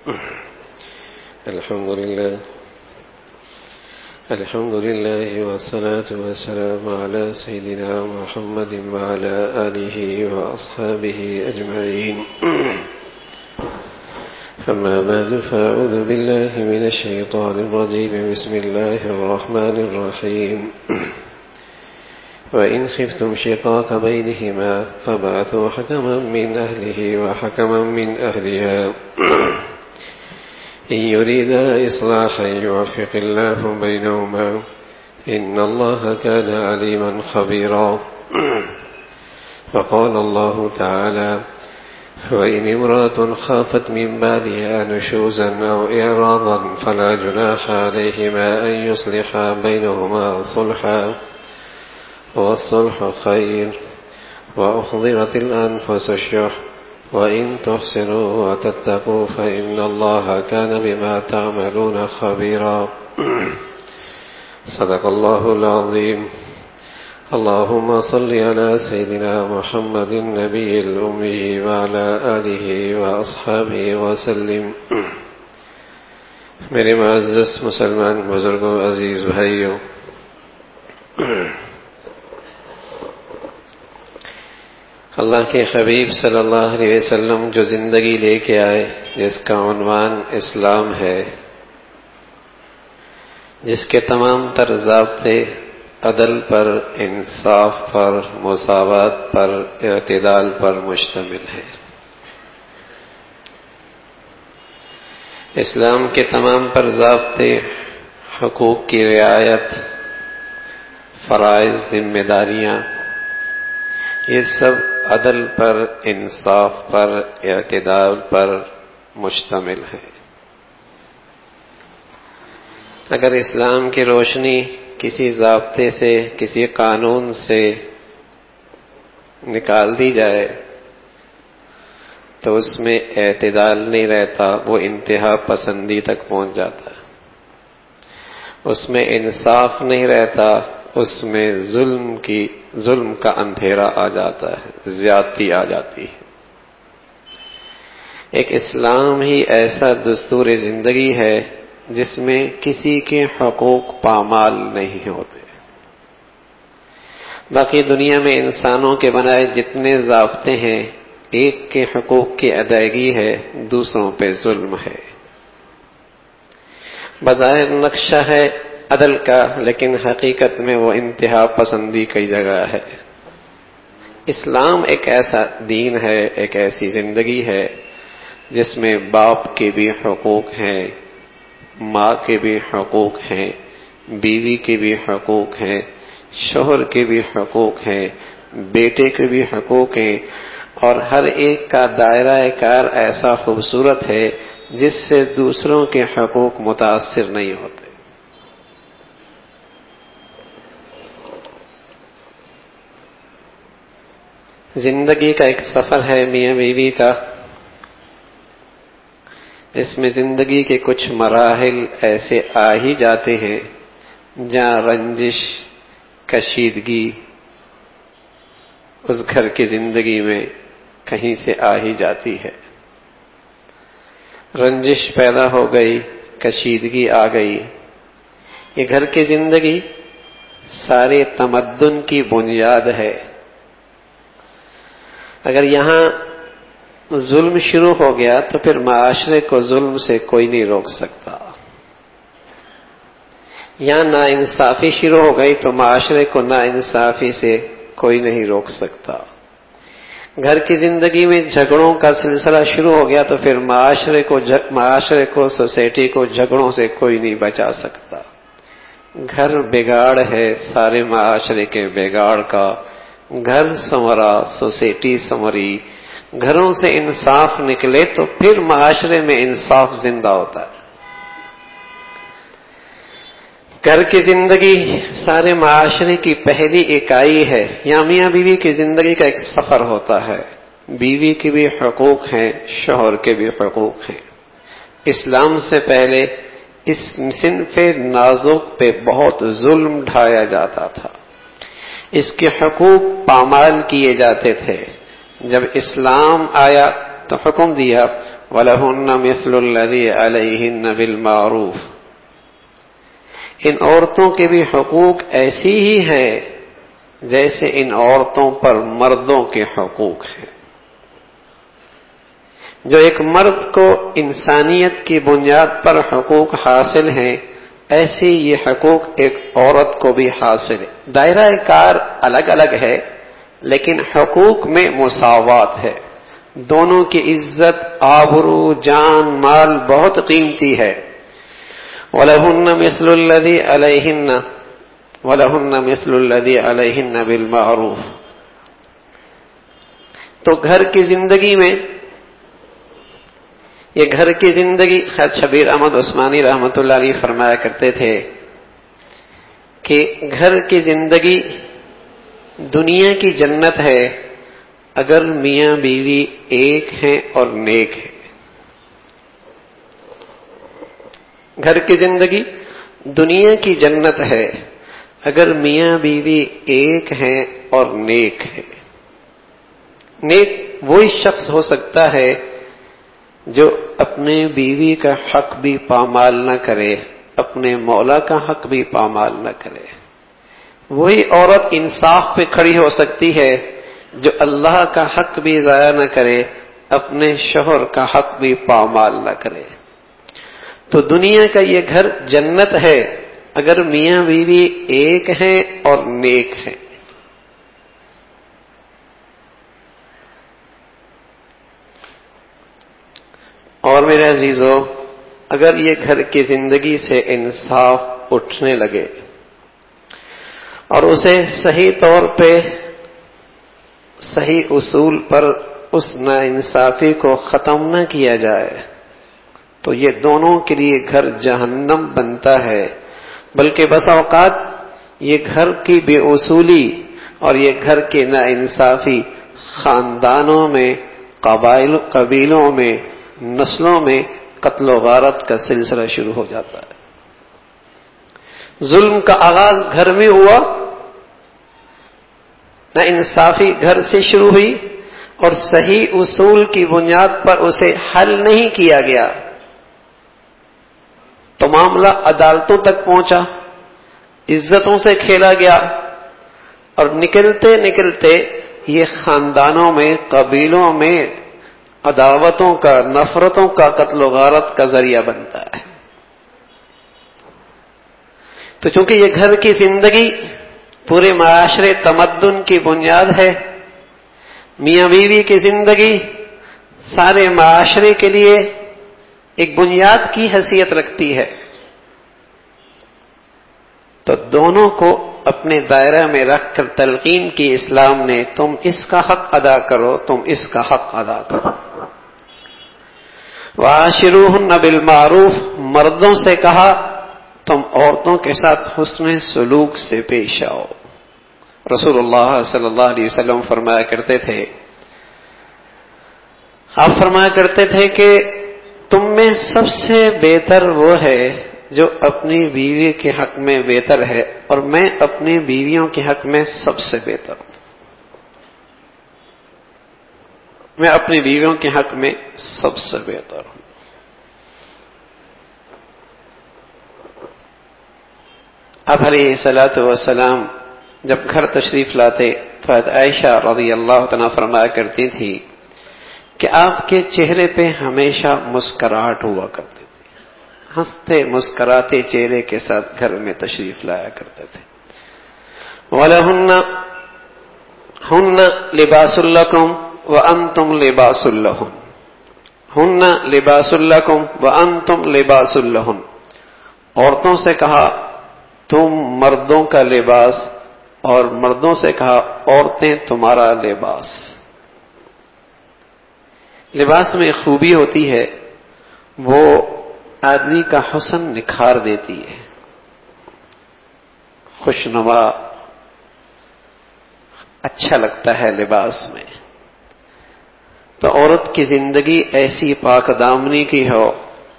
الحمد لله والصلاة والسلام على سيدنا محمد وعلى آله وأصحابه أجمعين. أما بعد فأعوذ بالله من الشيطان الرجيم. بسم الله الرحمن الرحيم. وإن خفتم شقاق بينهما فابعثوا حكما من أهله وحكما من أهلها إن يريدا إصلاحا يوفق الله بينهما إن الله كان عليما خبيرا. وقال الله تعالى: وإن امرأة خافت من بعلها نشوزا أو إعراضا فلا جناح عليهما أن يصلحا بينهما صلحا والصلح خير وأحضرت الأنفس الشح وإن تحسنوا وتتقوا فإن الله كان بما تعملون خبيرا. صدق الله العظيم. اللهم صل على سيدنا محمد النبي الأمي وعلى آله وأصحابه وسلم. میرے معزز مسلمان بزرگوں، عزیز بھائیوں، اللہ کے حبیب صلی اللہ علیہ وسلم جو زندگی لے کے آئے، جس کا عنوان اسلام ہے، جس کے تمام تر ضابطے عدل پر، انصاف پر، مساوات پر، اعتدال پر مشتمل ہے. اسلام کے تمام پر ضابطے، حقوق کی رعایت، فرائض، ذمہ داریاں، یہ سب عدل پر، انصاف پر، اعتدال پر مشتمل ہے. اگر اسلام کی روشنی کسی ضابطے سے، کسی قانون سے نکال دی جائے تو اس میں اعتدال نہیں رہتا، وہ انتہا پسندی تک پہنچ جاتا ہے. اس میں انصاف نہیں رہتا، اس میں ظلم کا اندھیرا آ جاتا ہے، زیادتی آ جاتی ہے. ایک اسلام ہی ایسا دستور زندگی ہے جس میں کسی کے حقوق پامال نہیں ہوتے. باقی دنیا میں انسانوں کے بنائے جتنے ضابطے ہیں، ایک کے حقوق کی ادائیگی ہے، دوسروں پہ ظلم ہے. بظاہر نقشہ ہے عدل کا، لیکن حقیقت میں وہ انتہا پسندی کی جگہ ہے. اسلام ایک ایسا دین ہے، ایک ایسی زندگی ہے جس میں باپ کے بھی حقوق ہیں، ماں کے بھی حقوق ہیں، بیوی کے بھی حقوق ہیں، شوہر کے بھی حقوق ہیں، بیٹے کے بھی حقوق ہیں، اور ہر ایک کا دائرہ کار ایسا خوبصورت ہے جس سے دوسروں کے حقوق متاثر نہیں ہوتے. زندگی کا ایک سفر ہے میاں بیوی کا. اس میں زندگی کے کچھ مراحل ایسے آ ہی جاتے ہیں جہاں رنجش، کشیدگی اس گھر کی زندگی میں کہیں سے آ ہی جاتی ہے. رنجش پیدا ہو گئی، کشیدگی آ گئی. یہ گھر کی زندگی سارے تمدن کی بنیاد ہے. اگر یہاں ظلم شروع ہو گیا تو پھر معاشرے کو ظلم سے کوئی نہیں روک سکتا. یہاں ناانصافی شروع ہو گئی تو معاشرے کو ناانصافی سے کوئی نہیں روک سکتا. گھر کی زندگی میں جھگڑوں کا سلسلہ شروع ہو گیا تو پھر معاشرے کو، سوسائٹی کو جھگڑوں سے کوئی نہیں بچا سکتا. گھر بگاڑ ہے سارے معاشرے کے بگاڑ کا. گھر سنورا، سوسائٹی سنوری، گھروں سے انصاف نکلے تو پھر معاشرے میں انصاف زندہ ہوتا ہے. گھر کی زندگی سارے معاشرے کی پہلی اکائی ہے. یہاں میاں بیوی کی زندگی کا ایک سفر ہوتا ہے. بیوی کے بھی حقوق ہیں، شوہر کے بھی حقوق ہیں. اسلام سے پہلے اس صنف نازک پہ بہت ظلم ڈھایا جاتا تھا. اس کے حقوق پامال کیے جاتے تھے. جب اسلام آیا تو حکم دیا وَلَهُنَّ مِثْلُ الَّذِي عَلَيْهِنَّ بِالْمَعْرُوفِ، ان عورتوں کے بھی حقوق ایسی ہی ہے جیسے ان عورتوں پر مردوں کے حقوق ہیں۔ جو ایک مرد کو انسانیت کی بنیاد پر حقوق حاصل ہیں، ایسے یہ حقوق ایک عورت کو بھی حاصل ہے۔ دائرہ کار الگ الگ ہے لیکن حقوق میں مساوات ہے۔ دونوں کی عزت، آبرو، جان، مال بہت قیمتی ہے۔ وَلَهُنَّ مِثْلُ الَّذِي عَلَيْهِنَّ بِالْمَعْرُوفِ۔ تو گھر کی زندگی میں، یہ گھر کی زندگی، حضرت شبیر احمد عثمانی رحمۃ اللہ علیہ فرمایا کرتے تھے کہ گھر کی زندگی دنیا کی جنت ہے اگر میاں بیوی ایک ہیں اور نیک ہیں۔ گھر کی زندگی دنیا کی جنت ہے اگر میاں بیوی ایک ہیں اور نیک ہیں۔ نیک وہی شخص ہو سکتا ہے جو اپنے بیوی کا حق بھی پامال نہ کرے، اپنے مولا کا حق بھی پامال نہ کرے۔ وہی عورت انصاف پہ کھڑی ہو سکتی ہے جو اللہ کا حق بھی ضائع نہ کرے، اپنے شوہر کا حق بھی پامال نہ کرے۔ تو دنیا کا یہ گھر جنت ہے اگر میاں بیوی ایک ہیں اور نیک ہیں۔ اور میرے عزیزو، اگر یہ گھر کی زندگی سے انصاف اٹھنے لگے اور اسے صحیح طور پہ، صحیح اصول پر اس ناانصافی کو ختم نہ کیا جائے تو یہ دونوں کے لیے گھر جہنم بنتا ہے۔ بلکہ بس اوقات یہ گھر کی بے اصولی اور یہ گھر کی ناانصافی خاندانوں میں، قبیلوں میں، نسلوں میں قتل و غارت کا سلسلہ شروع ہو جاتا ہے۔ ظلم کا آغاز گھر میں ہوا، ناانصافی گھر سے شروع ہوئی اور صحیح اصول کی بنیاد پر اسے حل نہیں کیا گیا تو معاملہ عدالتوں تک پہنچا، عزتوں سے کھیلا گیا اور نکلتے نکلتے یہ خاندانوں میں، قبیلوں میں عداوتوں کا، نفرتوں کا، قتل و غارت کا ذریعہ بنتا ہے۔ تو چونکہ یہ گھر کی زندگی پورے معاشرے تمدن کی بنیاد ہے، میاں بیوی کی زندگی سارے معاشرے کے لیے ایک بنیاد کی حیثیت رکھتی ہے، تو دونوں کو اپنے دائرہ میں رکھ کر تلقین کی اسلام نے، تم اس کا حق ادا کرو، تم اس کا حق ادا کرو۔ وَعَاشِرُوهُنَّ بِالْمَعْرُوفِ، مردوں سے کہا تم عورتوں کے ساتھ حسن سلوک سے پیش آؤ۔ رسول اللہ صلی اللہ علیہ وسلم فرمایا کرتے تھے، آپ فرمایا کرتے تھے کہ تم میں سب سے بہتر وہ ہے جو اپنی بیوی کے حق میں بہتر ہے، اور میں اپنی بیویوں کے حق میں سب سے بہتر ہوں۔ میں اپنی بیویوں کے حق میں سب سے بہتر ہوں۔ اب علیہ الصلوۃ والسلام جب گھر تشریف لاتے تو عائشہ رضی اللہ عنہا فرمایا کرتی تھی کہ آپ کے چہرے پہ ہمیشہ مسکراہٹ ہوا کرتی تھی، ہنستے مسکراتے چہرے کے ساتھ گھر میں تشریف لایا کرتے تھے۔ وَلَهُنَّ لِبَاسٌ لَكُمْ وَأَنْتُمْ لِبَاسٌ لَهُنَّ، ہن لباس لکم وانتم لباس لہن، عورتوں سے کہا تم مردوں کا لباس، اور مردوں سے کہا عورتیں تمہارا لباس۔ لباس میں خوبی ہوتی ہے، وہ آدمی کا حسن نکھار دیتی ہے، خوشنما اچھا لگتا ہے لباس میں۔ تو عورت کی زندگی ایسی پاک دامنی کی ہو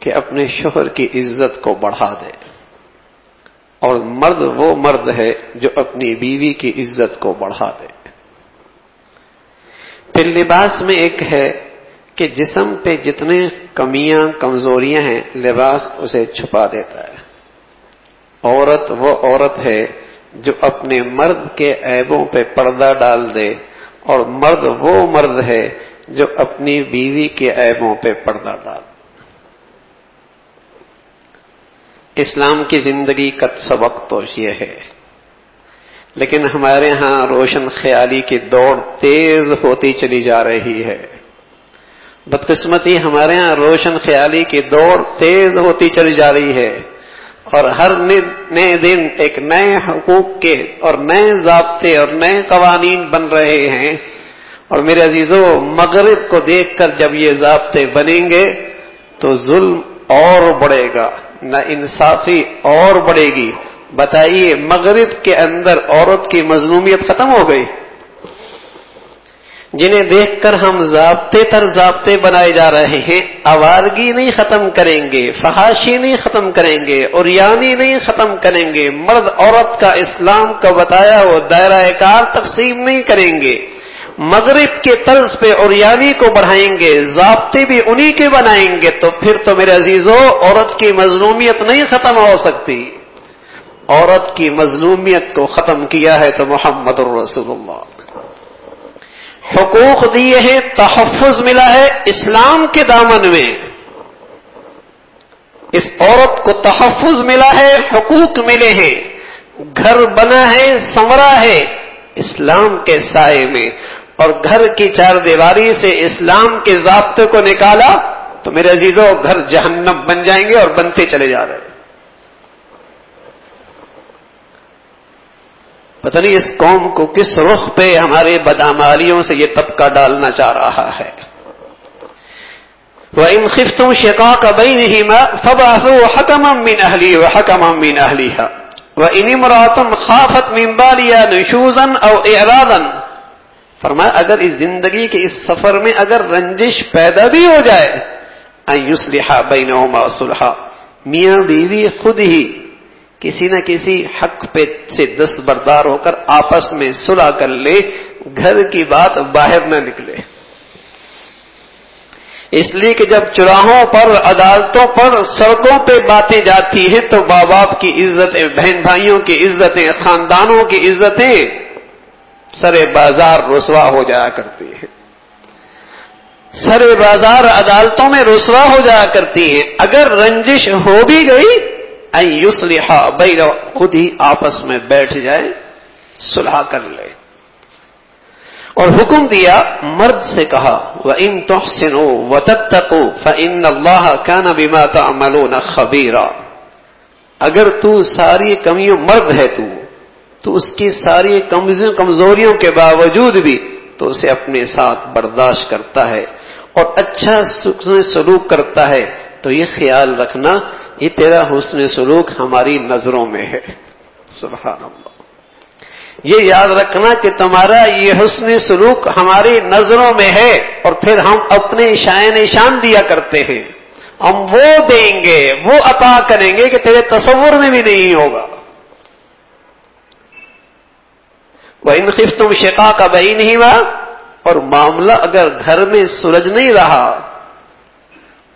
کہ اپنے شوہر کی عزت کو بڑھا دے، اور مرد وہ مرد ہے جو اپنی بیوی کی عزت کو بڑھا دے۔ پھر لباس میں ایک ہے کہ جسم پہ جتنے کمیاں کمزوریاں ہیں لباس اسے چھپا دیتا ہے. عورت وہ عورت ہے جو اپنے مرد کے عیبوں پہ پردہ ڈال دے، اور مرد وہ مرد ہے جو اپنی بیوی کے عیبوں پہ پردہ ڈال دے. اسلام کی زندگی کا سبق تو یہ ہے، لیکن ہمارے ہاں روشن خیالی کی دوڑ تیز ہوتی چلی جا رہی ہے. بدقسمتی ہمارے ہاں روشن خیالی کی دوڑ تیز ہوتی چلی جا رہی ہے، اور ہر نئے دن ایک نئے حقوق کے اور نئے ضابطے اور نئے قوانین بن رہے ہیں. اور میرے عزیزوں، مغرب کو دیکھ کر جب یہ ضابطے بنیں گے تو ظلم اور بڑھے گا، نہ انصافی اور بڑھے گی. بتائیے، مغرب کے اندر عورت کی مظلومیت ختم ہو گئی؟ جنہیں دیکھ کر ہم ضابطے تر ضابطے بنائے جا رہے ہیں، آوارگی نہیں ختم کریں گے، فحاشی نہیں ختم کریں گے، عریانی نہیں ختم کریں گے، مرد عورت کا اسلام کا بتایا وہ دائرہ کار تقسیم نہیں کریں گے، مغرب کے طرز پہ عریانی کو بڑھائیں گے، ضابطے بھی انہی کے بنائیں گے، تو پھر تو میرے عزیزوں عورت کی مظلومیت نہیں ختم ہو سکتی. عورت کی مظلومیت کو ختم کیا ہے تو محمد الرسول اللہ. حقوق دیے ہیں، تحفظ ملا ہے اسلام کے دامن میں. اس عورت کو تحفظ ملا ہے، حقوق ملے ہیں، گھر بنا ہے، سنورا ہے اسلام کے سائے میں. اور گھر کی چار دیواری سے اسلام کے ضابطے کو نکالا تو میرے عزیزوں گھر جہنم بن جائیں گے، اور بنتے چلے جا رہے ہیں. پتہ نہیں اس قوم کو کس رخ پہ ہمارے بدعمالیوں سے یہ طبقہ ڈالنا چاہ رہا ہے. وَإِنْ خِفْتُمْ شِقَاقَ بَيْنِهِمَا فَبَعَثُوا حَكَمًا مِّنْ أَهْلِهِ وَحَكَمًا مِّنْ أَهْلِهَا وَإِنِ امْرَأَةٌ خَافَتْ مِنْ بَالِهَا نُشُوزًا أَوْ إِعْرَاضًا. فرمایا اگر اس زندگی کے اس سفر میں اگر رنجش پیدا بھی ہو جائے، أَن يُصْلِحَ بَيْنَهُمَا صُلْحًا، میاں بیوی خود ہی کسی نہ کسی حق پہ سے دستبردار ہو کر آپس میں صلح کر لے، گھر کی بات باہر نہ نکلے. اس لیے کہ جب چراہوں پر، عدالتوں پر، سڑکوں پہ باتیں جاتی ہیں تو ماں باپ کی عزتیں، بہن بھائیوں کی عزتیں، خاندانوں کی عزتیں سرے بازار رسوا ہو جایا کرتی ہیں. سرے بازار عدالتوں میں رسوا ہو جایا کرتی ہیں. اگر رنجش ہو بھی گئی، ان یصلح بین، خود ہی آپس میں بیٹھ جائے، صلح کر لے. اور حکم دیا، مرد سے کہا وَإِن تُحْسِنُوا وَتَتَّقُوا فَإِنَّ اللَّهَ كَانَ بِمَا تَعْمَلُونَ خَبِيرًا. اگر تو ساری کمیوں، مرد ہے تو اس کی ساری کمزوریوں کے باوجود بھی تو اسے اپنے ساتھ برداشت کرتا ہے اور اچھا سلوک کرتا ہے، تو یہ خیال رکھنا یہ تیرا حسن سلوک ہماری نظروں میں ہے. سبحان اللہ. یہ یاد رکھنا کہ تمہارا یہ حسن سلوک ہماری نظروں میں ہے. اور پھر ہم اپنے شائن شان دیا کرتے ہیں، ہم وہ دیں گے، وہ عطا کریں گے کہ تیرے تصور میں بھی نہیں ہوگا. وَإِنْ خِفْتُمْ شِقَاقَ بَيْنِهِمَا، اور معاملہ اگر گھر میں سلجھ نہیں رہا،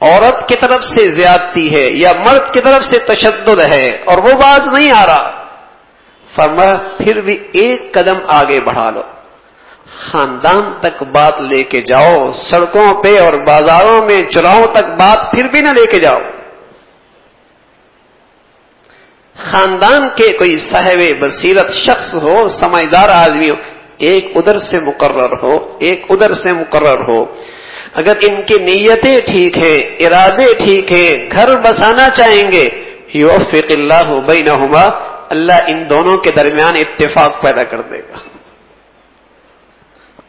عورت کی طرف سے زیادتی ہے یا مرد کی طرف سے تشدد ہے اور وہ باز نہیں آ رہا، فرمایا پھر بھی ایک قدم آگے بڑھا لو، خاندان تک بات لے کے جاؤ، سڑکوں پہ اور بازاروں میں چوراہوں تک بات پھر بھی نہ لے کے جاؤ. خاندان کے کوئی صاحب بصیرت شخص ہو، سمجھدار آدمی ہو، ایک ادھر سے مقرر ہو، ایک ادھر سے مقرر ہو. اگر ان کی نیتیں ٹھیک ہیں، ارادے ٹھیک ہیں، گھر بسانا چاہیں گے، یوفق اللہ بینہما، اللہ ان دونوں کے درمیان اتفاق پیدا کر دے گا.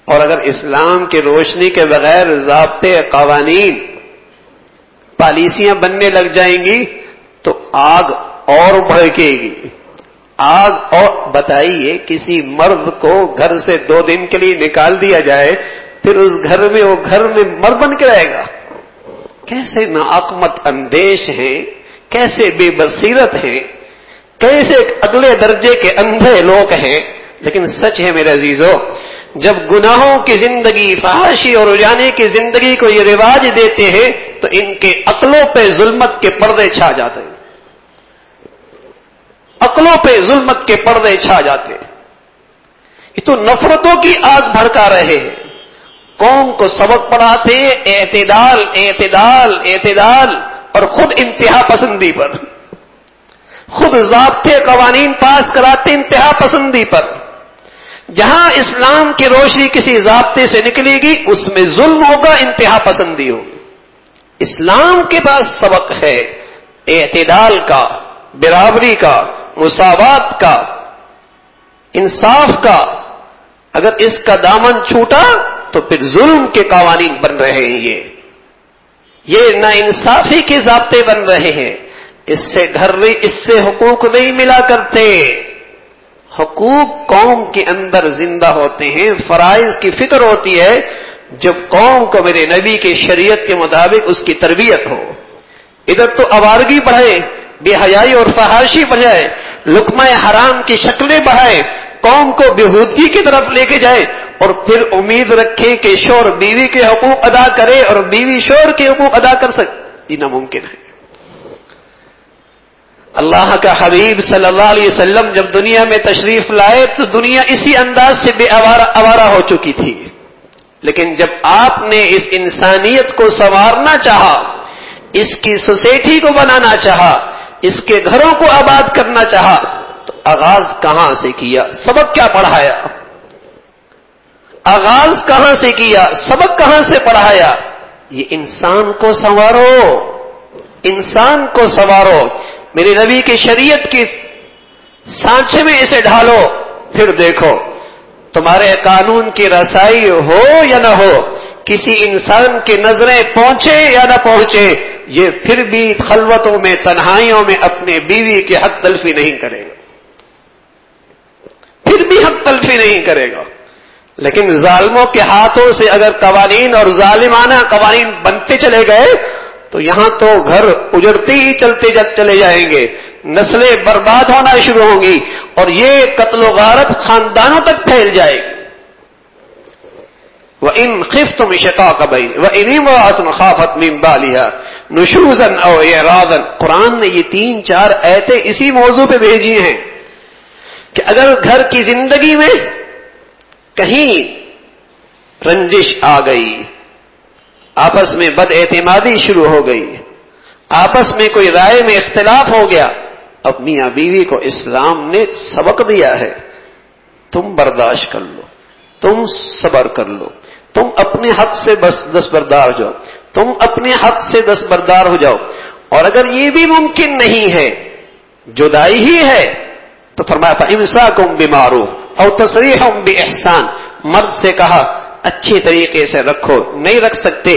اور اگر اسلام کی روشنی کے بغیر ضابطے، قوانین، پالیسیاں بننے لگ جائیں گی تو آگ اور بھڑکے گی. آگ اور بتائیے، کسی مرد کو گھر سے 2 دن کے لیے نکال دیا جائے، پھر اس گھر میں وہ گھر میں مرد بن کے رہے گا. کیسے ناعقمت اندیش ہیں، کیسے بے بصیرت ہیں، کیسے اگلے درجے کے اندھے لوگ ہیں. لیکن سچ ہے میرے عزیزو، جب گناہوں کی زندگی، فحاشی اور رجانے کی زندگی کو یہ رواج دیتے ہیں تو ان کے عقلوں پہ ظلمت کے پردے چھا جاتے ہیں، عقلوں پہ ظلمت کے پردے چھا جاتے ہیں۔ یہ تو نفرتوں کی آگ بھڑکا رہے ہیں، قوم کو سبق پڑھاتے اعتدال اعتدال اعتدال، اور خود انتہا پسندی پر، خود ضابطے قوانین پاس کراتے انتہا پسندی پر۔ جہاں اسلام کی روشنی کسی ضابطے سے نکلے گی اس میں ظلم ہوگا، انتہا پسندی ہوگی۔ اسلام کے پاس سبق ہے اعتدال کا، برابری کا، مساوات کا، انصاف کا۔ اگر اس کا دامن چھوٹا تو پھر ظلم کے قوانین بن رہے ہیں، یہ ناانصافی کے ضابطے بن رہے ہیں۔ اس سے حقوق نہیں ملا کرتے۔ حقوق قوم کے اندر زندہ ہوتے ہیں، فرائض کی فکر ہوتی ہے جب قوم کو میرے نبی کے شریعت کے مطابق اس کی تربیت ہو۔ ادھر تو آوارگی بڑھائے، بے حیائی اور فحاشی بڑھائے، لقمہ حرام کی شکلیں بڑھائے، قوم کو بےہودگی کی طرف لے کے جائے، اور پھر امید رکھے کہ شوہر بیوی کے حقوق ادا کرے اور بیوی شوہر کے حقوق ادا کر سکے، یہ ناممکن ہے۔ اللہ کا حبیب صلی اللہ علیہ وسلم جب دنیا میں تشریف لائے تو دنیا اسی انداز سے بے آوارہ ہو چکی تھی، لیکن جب آپ نے اس انسانیت کو سنوارنا چاہا، اس کی سوسائٹی کو بنانا چاہا، اس کے گھروں کو آباد کرنا چاہا، تو آغاز کہاں سے کیا؟ سبق کیا پڑھایا؟ آغاز کہاں سے کیا؟ سبق کہاں سے پڑھایا؟ یہ انسان کو سنوارو، انسان کو سنوارو، میرے نبی کی شریعت کی سانچے میں اسے ڈھالو، پھر دیکھو تمہارے قانون کی رسائی ہو یا نہ ہو، کسی انسان کی نظریں پہنچے یا نہ پہنچے، یہ پھر بھی خلوتوں میں تنہائیوں میں اپنے بیوی کی حق تلفی نہیں کرے گا، پھر بھی حق تلفی نہیں کرے گا۔ لیکن ظالموں کے ہاتھوں سے اگر قوانین اور ظالمانہ قوانین بنتے چلے گئے تو یہاں تو گھر اجڑتے ہی چلے جائیں گے، نسلیں برباد ہونا شروع ہوں گی، اور یہ قتل و غارت خاندانوں تک پھیل جائے گی۔ وَإِنْ خِفْتُمْ شِقَاقَ بَيْنِهِمَا وَإِنِ امْرَأَةٌ خَافَتْ مِنْ بَالِهَا نُشُوزًا أَوْ إِعْرَاضًا، قرآن نے یہ 3-4 آیتیں اسی موضوع پہ بھیجی ہیں کہ اگر گھر کی زندگی میں کہیں رنجش آ گئی، آپس میں بد اعتمادی شروع ہو گئی، آپس میں کوئی رائے میں اختلاف ہو گیا، اب میاں بیوی کو اسلام نے سبق دیا ہے، تم برداشت کر لو، تم صبر کر لو، تم اپنے حق سے بس دستبردار ہو جاؤ، تم اپنے حق سے دستبردار ہو جاؤ۔ اور اگر یہ بھی ممکن نہیں ہے، جدائی ہی ہے، تو فرمایا فَإِمْسَاكُمْ بِمَعْرُوفٍ أَوْ تَسْرِيحٌ بِإِحْسَانٍ، مرد سے کہا اچھی طریقے سے رکھو، نہیں رکھ سکتے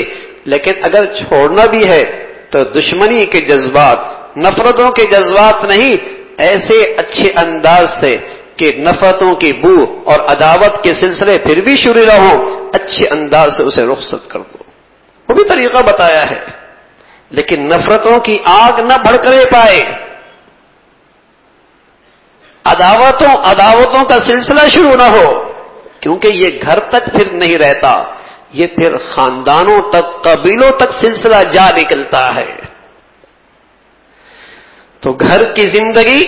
لیکن اگر چھوڑنا بھی ہے تو دشمنی کے جذبات، نفرتوں کے جذبات نہیں، ایسے اچھے انداز سے کہ نفرتوں کی بو اور عداوت کے سلسلے پھر بھی شروع نہ ہوں، اچھے انداز سے اسے رخصت کر دو۔ وہ بھی طریقہ بتایا ہے، لیکن نفرتوں کی آگ نہ بھڑکنے پائے، عداوتوں کا سلسلہ شروع نہ ہو، کیونکہ یہ گھر تک پھر نہیں رہتا، یہ پھر خاندانوں تک، قبیلوں تک سلسلہ جا نکلتا ہے۔ تو گھر کی زندگی،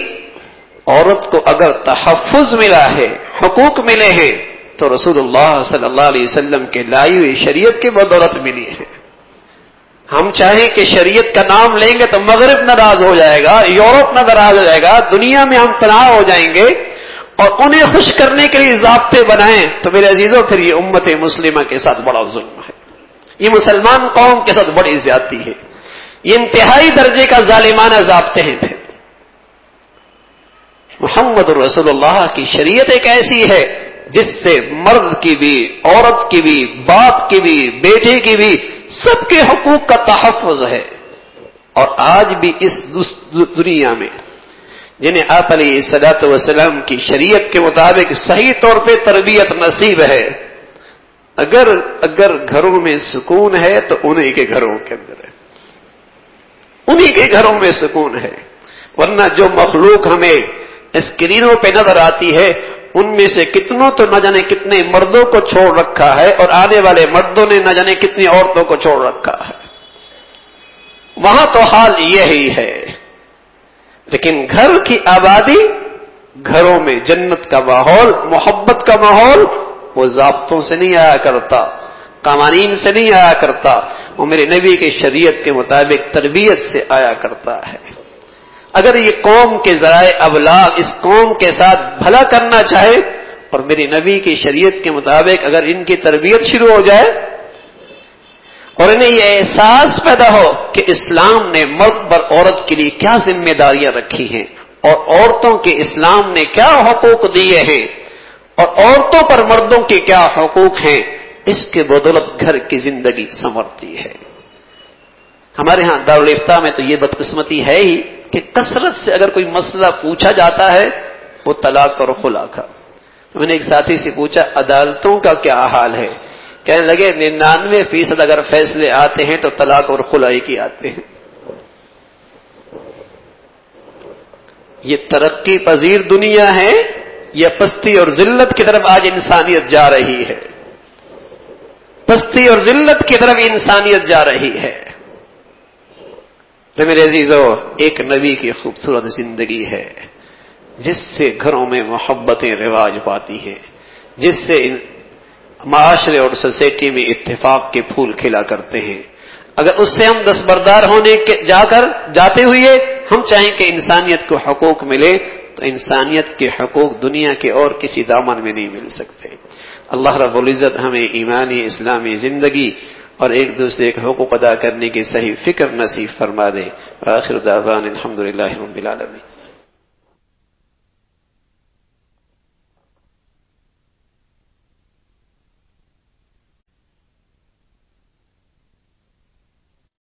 عورت کو اگر تحفظ ملا ہے، حقوق ملے ہیں، تو رسول اللہ صلی اللہ علیہ وسلم کے لائی ہوئی شریعت کی بدولت ملی ہے۔ ہم چاہیں کہ شریعت کا نام لیں گے تو مغرب ناراض ہو جائے گا، یورپ ناراض ہو جائے گا، دنیا میں ہم تناؤ ہو جائیں گے، اور انہیں خوش کرنے کے لیے ضابطے بنائیں تو میرے عزیزوں پھر یہ امت مسلمہ کے ساتھ بڑا ظلم ہے، یہ مسلمان قوم کے ساتھ بڑی زیادتی ہے، یہ انتہائی درجے کا ظالمانہ ضابطے ہیں۔ پھر محمد رسول اللہ کی شریعت ایک ایسی ہے جس سے مرد کی بھی، عورت کی بھی، باپ کی بھی، بیٹے کی بھی، سب کے حقوق کا تحفظ ہے۔ اور آج بھی اس دنیا میں جنہیں آپ علیہ الصلوۃ والسلام کی شریعت کے مطابق صحیح طور پہ تربیت نصیب ہے، اگر گھروں میں سکون ہے تو انہی کے گھروں کے اندر ہے، انہی کے گھروں میں سکون ہے، ورنہ جو مخلوق ہمیں اسکرینوں پہ نظر آتی ہے ان میں سے کتنوں تو نہ جانے کتنے مردوں کو چھوڑ رکھا ہے اور آنے والے مردوں نے نہ جانے کتنی عورتوں کو چھوڑ رکھا ہے. وہاں تو حال یہی ہے. لیکن گھر کی آبادی، گھروں میں جنت کا ماحول، محبت کا ماحول، وہ ضابطوں سے نہیں آیا کرتا، قوانین سے نہیں آیا کرتا، وہ میرے نبی کی شریعت کے مطابق تربیت سے آیا کرتا ہے. اگر یہ قوم کے ذرائع ابلاغ اس قوم کے ساتھ بھلا کرنا چاہے اور میری نبی کی شریعت کے مطابق اگر ان کی تربیت شروع ہو جائے اور انہیں یہ احساس پیدا ہو کہ اسلام نے مرد پر عورت کے لیے کیا ذمہ داریاں رکھی ہیں اور عورتوں کے اسلام نے کیا حقوق دیے ہیں اور عورتوں پر مردوں کے کیا حقوق ہیں، اس کے بدولت گھر کی زندگی سنورتی ہے. ہمارے ہاں دارالافتاء میں تو یہ بدقسمتی ہے ہی کہ کثرت سے اگر کوئی مسئلہ پوچھا جاتا ہے وہ طلاق اور خلا کا. میں نے ایک ساتھی سے پوچھا عدالتوں کا کیا حال ہے؟ کہنے لگے 99% اگر فیصلے آتے ہیں تو طلاق اور خلا ہی کی آتے ہیں. یہ ترقی پذیر دنیا ہے یا پستی اور ذلت کی طرف آج انسانیت جا رہی ہے؟ پستی اور ذلت کی طرف انسانیت جا رہی ہے. تو میرے عزیزو، ایک نبی کی خوبصورت زندگی ہے جس سے گھروں میں محبتیں رواج پاتی ہیں، جس سے معاشرے اور سوسائٹی میں اتفاق کے پھول کھلا کرتے ہیں. اگر اس سے ہم دستبردار ہونے کے جاتے ہوئے ہم چاہیں کہ انسانیت کو حقوق ملے تو انسانیت کے حقوق دنیا کے اور کسی دامن میں نہیں مل سکتے. اللہ رب العزت ہمیں ایمانی اسلامی زندگی اور ایک دوسرے کے حقوق ادا کرنے کی صحیح فکر نصیب فرما دے. آخر دعوانا الحمدللہ رب العالمین.